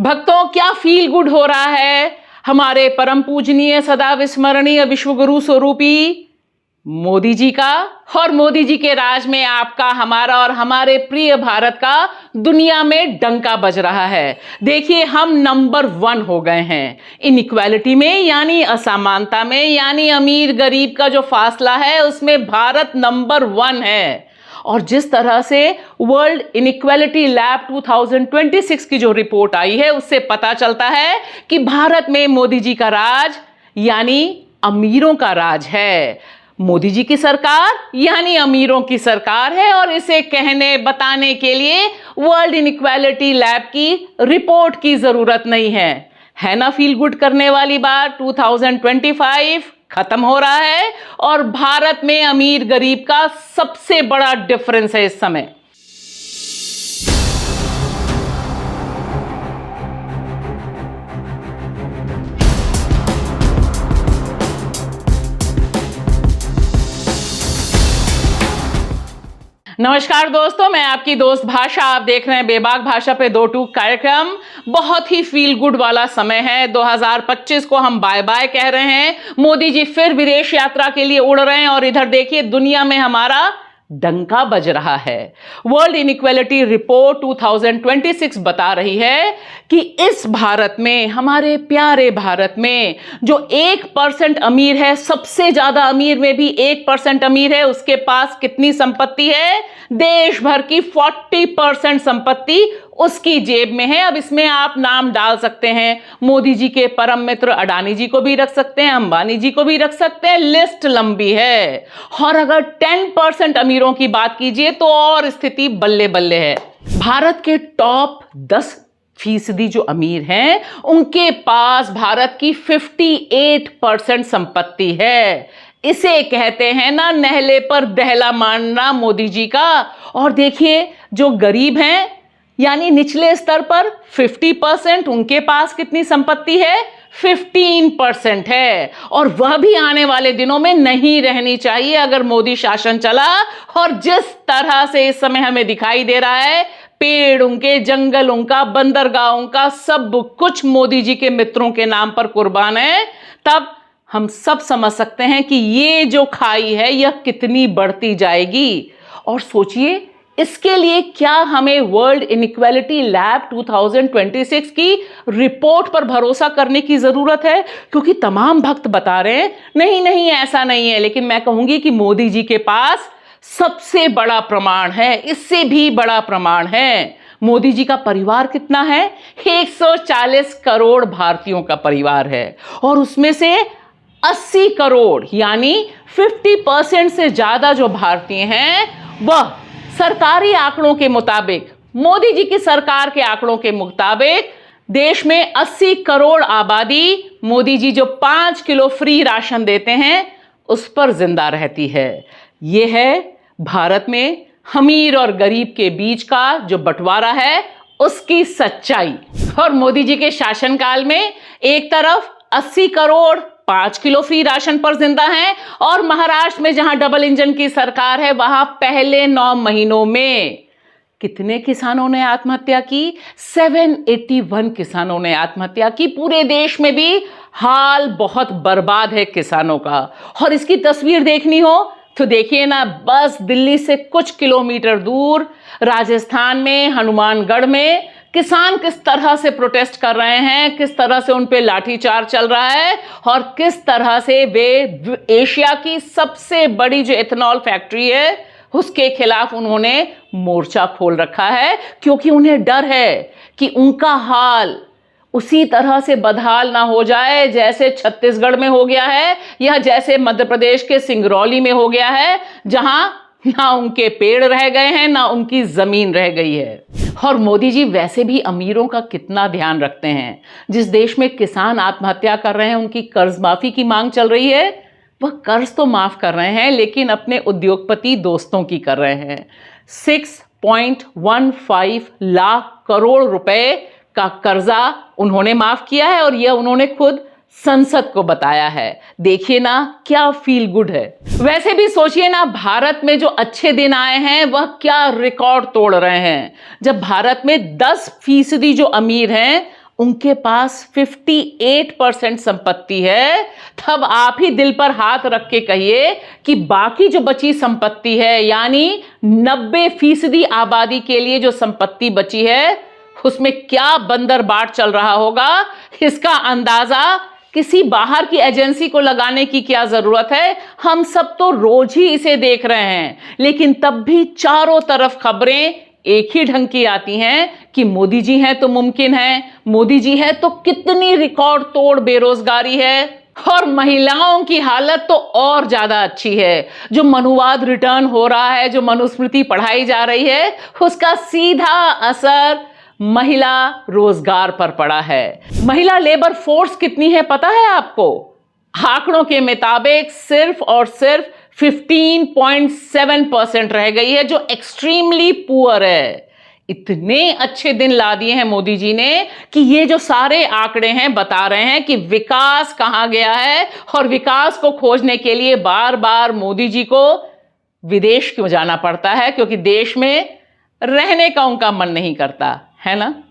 भक्तों, क्या feel good हो रहा है हमारे परम पूजनीय सदा विस्मरणीय विश्वगुरु स्वरूपी मोदी जी का। और मोदी जी के राज में आपका, हमारा और हमारे प्रिय भारत का दुनिया में डंका बज रहा है। देखिए, हम नंबर 1 हो गए हैं इनइक्वालिटी में, यानी असमानता में, यानी अमीर गरीब का जो फासला है उसमें भारत नंबर 1 है। और जिस तरह से वर्ल्ड इनइक्वालिटी लैब 2026 की जो रिपोर्ट आई है उससे पता चलता है कि भारत में मोदी जी का राज यानी अमीरों का राज है। मोदी जी की सरकार यानी अमीरों की सरकार है। और इसे कहने बताने के लिए वर्ल्ड इनइक्वालिटी लैब की रिपोर्ट की जरूरत नहीं है ना। फील गुड करने वाली बात, 2025 खत्म हो रहा है और भारत में अमीर गरीब का सबसे बड़ा डिफरेंस है इस समय। नमस्कार दोस्तों, मैं आपकी दोस्त भाषा। आप देख रहे हैं बेबाक भाषा पे 2 टूक कार्यक्रम। बहुत ही फील गुड वाला समय है। 2025 को हम बाय बाय कह रहे हैं। मोदी जी फिर विदेश यात्रा के लिए उड़ रहे हैं और इधर देखिए दुनिया में हमारा डंका बज रहा है। वर्ल्ड इनइक्वालिटी रिपोर्ट 2026 बता रही है कि इस भारत में, हमारे प्यारे भारत में, जो 1% अमीर है, सबसे ज्यादा अमीर में भी 1% अमीर है, उसके पास कितनी संपत्ति है? देश भर की 40% संपत्ति उसकी जेब में है। अब इसमें आप नाम डाल सकते हैं, मोदी जी के परम मित्र अडानी जी को भी रख सकते हैं, अंबानी जी को भी रख सकते हैं, लिस्ट लंबी है। और अगर 10% अमीरों की बात कीजिए तो और स्थिति बल्ले बल्ले है। भारत के टॉप 10% जो अमीर हैं उनके पास भारत की 58% संपत्ति है। इसे कहते हैं ना नहले पर दहला मानना मोदी जी का। और देखिए, जो गरीब हैं यानी निचले स्तर पर 50%, उनके पास कितनी संपत्ति है? 15% है। और वह भी आने वाले दिनों में नहीं रहनी चाहिए अगर मोदी शासन चला। और जिस तरह से इस समय हमें दिखाई दे रहा है, पेड़ उनके, जंगल उनका, बंदरगाहों का, सब कुछ मोदी जी के मित्रों के नाम पर कुर्बान है, तब हम सब समझ सकते हैं कि ये जो खाई है यह कितनी बढ़ती जाएगी। और सोचिए, इसके लिए क्या हमें वर्ल्ड इनइक्वालिटी लैब 2026 की रिपोर्ट पर भरोसा करने की जरूरत है? क्योंकि तमाम भक्त बता रहे हैं नहीं नहीं ऐसा नहीं है, लेकिन मैं कहूंगी कि मोदी जी के पास सबसे बड़ा प्रमाण है, इससे भी बड़ा प्रमाण है। मोदी जी का परिवार कितना है? 140 करोड़ भारतीयों का परिवार है। और उसमें से 80 करोड़ यानी 50% से ज्यादा जो भारतीय हैं, वह सरकारी आंकड़ों के मुताबिक, मोदी जी की सरकार के आंकड़ों के मुताबिक, देश में 80 करोड़ आबादी मोदी जी जो 5 किलो फ्री राशन देते हैं उस पर जिंदा रहती है। यह है भारत में अमीर और गरीब के बीच का जो बंटवारा है उसकी सच्चाई। और मोदी जी के शासनकाल में एक तरफ 80 करोड़ 5 किलो फ्री राशन पर जिंदा हैं, और महाराष्ट्र में जहां डबल इंजन की सरकार है वहां पहले 9 महीनों में कितने किसानों ने आत्महत्या की? 781 किसानों ने आत्महत्या की। पूरे देश में भी हाल बहुत बर्बाद है किसानों का। और इसकी तस्वीर देखनी हो तो देखिए ना, बस दिल्ली से कुछ किलोमीटर दूर राजस्थान में हनुमानगढ़ में किसान किस तरह से प्रोटेस्ट कर रहे हैं, किस तरह से उन पे लाठीचार्ज चल रहा है, और किस तरह से वे एशिया की सबसे बड़ी जो एथेनॉल फैक्ट्री है उसके खिलाफ उन्होंने मोर्चा खोल रखा है। क्योंकि उन्हें डर है कि उनका हाल उसी तरह से बदहाल ना हो जाए जैसे छत्तीसगढ़ में हो गया है, या जैसे मध्य प्रदेश के सिंगरौली में हो गया है, जहां ना उनके पेड़ रह गए हैं ना उनकी जमीन रह गई है। और मोदी जी वैसे भी अमीरों का कितना ध्यान रखते हैं। जिस देश में किसान आत्महत्या कर रहे हैं, उनकी कर्ज माफी की मांग चल रही है, वह कर्ज तो माफ कर रहे हैं लेकिन अपने उद्योगपति दोस्तों की कर रहे हैं। 6.15 लाख करोड़ रुपए का कर्जा उन्होंने माफ किया है, और यह उन्होंने खुद संसद को बताया है। देखिए ना, क्या फील गुड है। वैसे भी सोचिए ना, भारत में जो अच्छे दिन आए हैं वह क्या रिकॉर्ड तोड़ रहे हैं। जब भारत में 10% जो अमीर हैं उनके पास 58% संपत्ति है, तब आप ही दिल पर हाथ रख के कहिए कि बाकी जो बची संपत्ति है, यानी 90% आबादी के लिए जो संपत्ति बची है, उसमें क्या बंदरबाट चल रहा होगा। इसका अंदाजा किसी बाहर की एजेंसी को लगाने की क्या जरूरत है। हम सब तो रोज ही इसे देख रहे हैं, लेकिन तब भी चारों तरफ खबरें एक ही ढंग की आती हैं कि मोदी जी हैं तो मुमकिन है, मोदी जी है तो कितनी रिकॉर्ड तोड़ बेरोजगारी है। और महिलाओं की हालत तो और ज्यादा अच्छी है। जो मनुवाद रिटर्न हो रहा है, जो मनुस्मृति पढ़ाई जा रही है, उसका सीधा असर महिला रोजगार पर पड़ा है। महिला लेबर फोर्स कितनी है पता है आपको? आंकड़ों के मुताबिक सिर्फ और सिर्फ 15.7% रह गई है, जो एक्सट्रीमली पुअर है। इतने अच्छे दिन ला दिए हैं मोदी जी ने कि ये जो सारे आंकड़े हैं बता रहे हैं कि विकास कहां गया है, और विकास को खोजने के लिए बार बार मोदी जी को विदेश क्यों जाना पड़ता है, क्योंकि देश में रहने का उनका मन नहीं करता है ना।